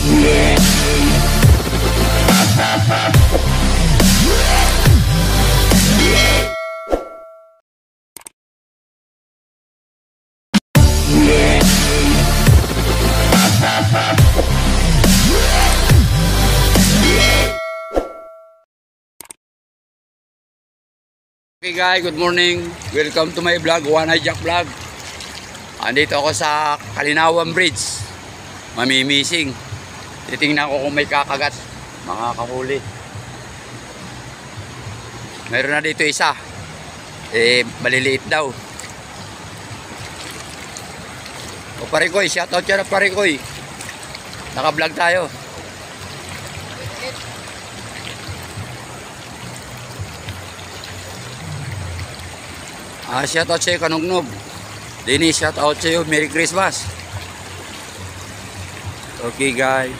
Okay guys, good morning. Welcome to my vlog, One Eye Jack Vlog. Andito ako sa Kalinawan Bridge. Mamimising. Titingnan ko kung may kakagat, mga kahuli. Meron na dito isa. Maliliit daw. O Parikoy, shoutout siya na Parikoy. Naka-vlog tayo. Shoutout sa'yo Kanugnog. Dini, shoutout sa'yo. Merry Christmas. Okay guys.